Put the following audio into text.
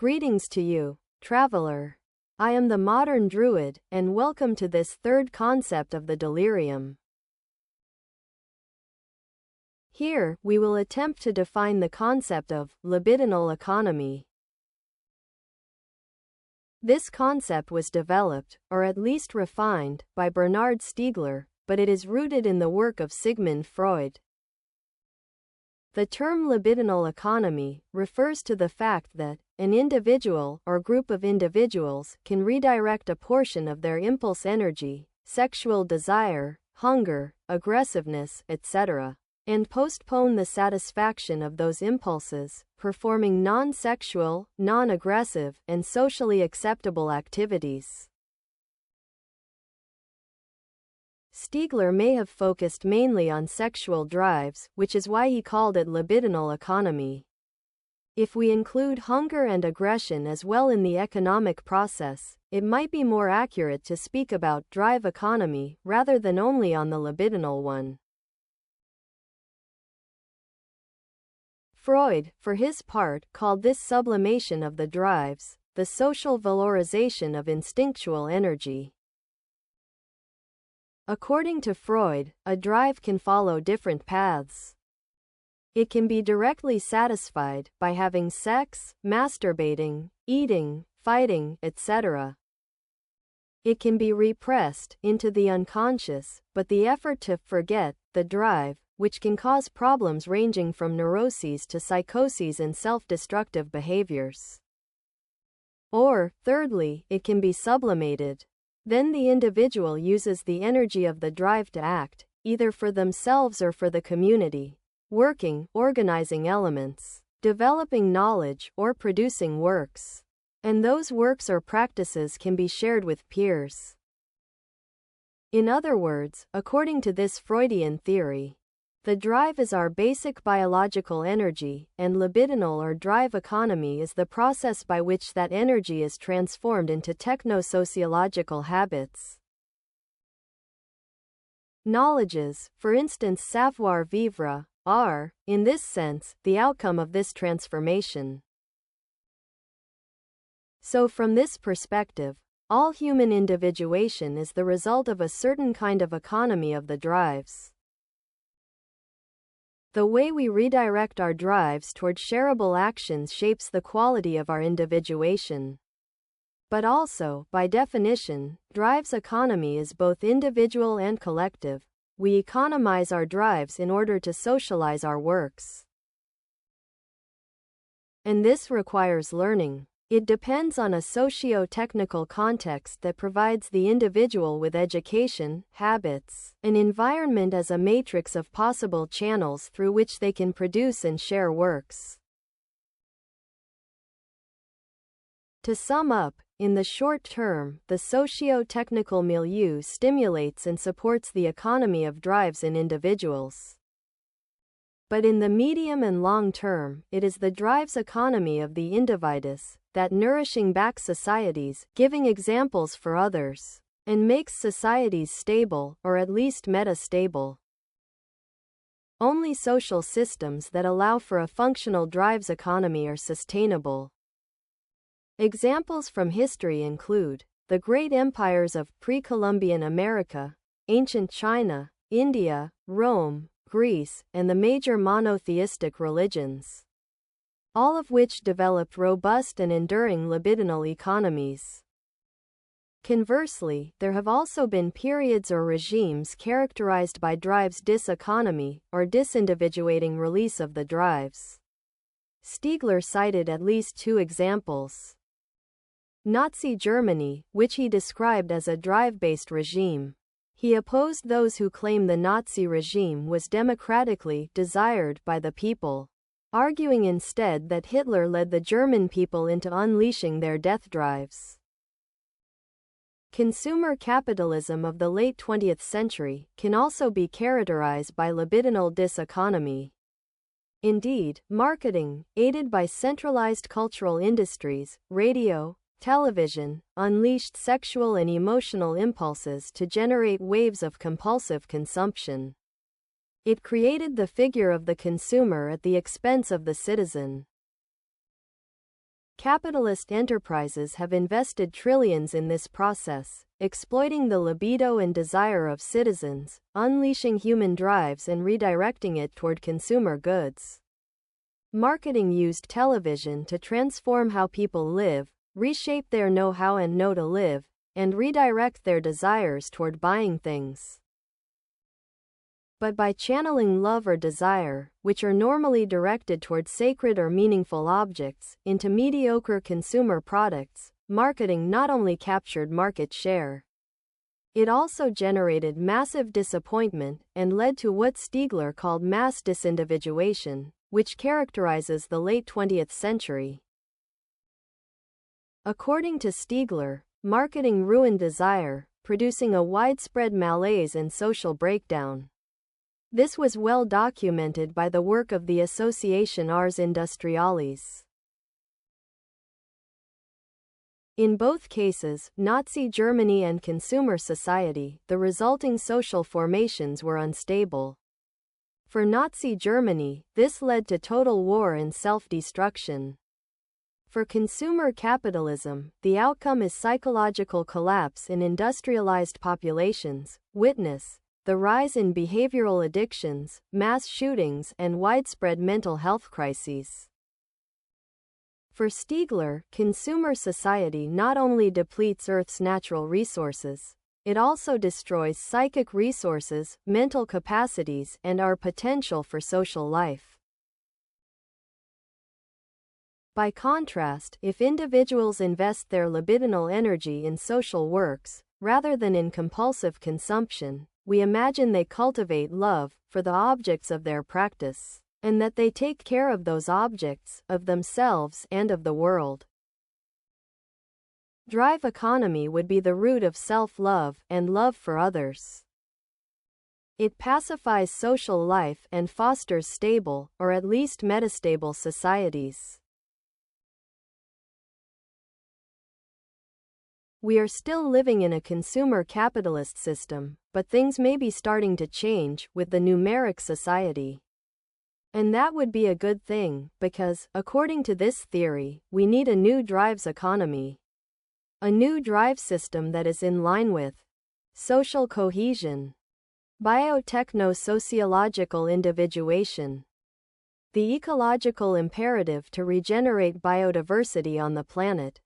Greetings to you, traveler. I am the modern druid, and welcome to this third concept of the delirium. Here, we will attempt to define the concept of libidinal economy. This concept was developed, or at least refined, by Bernard Stiegler, but it is rooted in the work of Sigmund Freud. The term libidinal economy refers to the fact that an individual or group of individuals can redirect a portion of their impulse energy, sexual desire, hunger, aggressiveness, etc., and postpone the satisfaction of those impulses, performing non-sexual, non-aggressive, and socially acceptable activities. Stiegler may have focused mainly on sexual drives, which is why he called it libidinal economy. If we include hunger and aggression as well in the economic process, it might be more accurate to speak about drive economy rather than only on the libidinal one. Freud, for his part, called this sublimation of the drives the social valorization of instinctual energy. According to Freud, a drive can follow different paths. It can be directly satisfied by having sex, masturbating, eating, fighting, etc. It can be repressed into the unconscious, but the effort to forget the drive, which can cause problems ranging from neuroses to psychoses and self-destructive behaviors. Or, thirdly, it can be sublimated. Then the individual uses the energy of the drive to act, either for themselves or for the community, working, organizing elements, developing knowledge, or producing works. And those works or practices can be shared with peers. In other words, according to this Freudian theory, the drive is our basic biological energy, and libidinal or drive economy is the process by which that energy is transformed into techno-sociological habits. Knowledges, for instance savoir-vivre, are, in this sense, the outcome of this transformation. So from this perspective, all human individuation is the result of a certain kind of economy of the drives. The way we redirect our drives toward shareable actions shapes the quality of our individuation. But also, by definition, drives economy is both individual and collective. We economize our drives in order to socialize our works. And this requires learning. It depends on a socio-technical context that provides the individual with education, habits, an environment as a matrix of possible channels through which they can produce and share works. To sum up, in the short term, the socio-technical milieu stimulates and supports the economy of drives in individuals. But in the medium and long term, it is the drives economy of the individuus that nourishing back societies, giving examples for others, and makes societies stable, or at least metastable. Only social systems that allow for a functional drives economy are sustainable. Examples from history include the great empires of pre-Columbian America, ancient China, India, Rome, Greece, and the major monotheistic religions, all of which developed robust and enduring libidinal economies. Conversely, there have also been periods or regimes characterized by drives diseconomy, or disindividuating release of the drives. Stiegler cited at least two examples. Nazi Germany, which he described as a drive-based regime. He opposed those who claim the Nazi regime was democratically desired by the people, arguing instead that Hitler led the German people into unleashing their death drives. Consumer capitalism of the late 20th century can also be characterized by libidinal diseconomy. Indeed, marketing, aided by centralized cultural industries, radio, television, unleashed sexual and emotional impulses to generate waves of compulsive consumption. It created the figure of the consumer at the expense of the citizen. Capitalist enterprises have invested trillions in this process, exploiting the libido and desire of citizens, unleashing human drives and redirecting it toward consumer goods. Marketing used television to transform how people live, reshape their know-how and know to live, and redirect their desires toward buying things. But by channeling love or desire, which are normally directed toward sacred or meaningful objects, into mediocre consumer products, marketing not only captured market share, it also generated massive disappointment and led to what Stiegler called mass disindividuation, which characterizes the late 20th century. According to Stiegler, marketing ruined desire, producing a widespread malaise and social breakdown. This was well documented by the work of the Association Ars Industrialis. In both cases, Nazi Germany and consumer society, the resulting social formations were unstable. For Nazi Germany, this led to total war and self-destruction. For consumer capitalism, the outcome is psychological collapse in industrialized populations, witness the rise in behavioral addictions, mass shootings, and widespread mental health crises. For Stiegler, consumer society not only depletes Earth's natural resources, it also destroys psychic resources, mental capacities, and our potential for social life. By contrast, if individuals invest their libidinal energy in social works, rather than in compulsive consumption, we imagine they cultivate love for the objects of their practice, and that they take care of those objects, of themselves, and of the world. Drive economy would be the root of self-love and love for others. It pacifies social life and fosters stable, or at least metastable societies. We are still living in a consumer capitalist system, but things may be starting to change with the numeric society. And that would be a good thing, because, according to this theory, we need a new drives economy. A new drive system that is in line with social cohesion, biotechno-sociological individuation, the ecological imperative to regenerate biodiversity on the planet,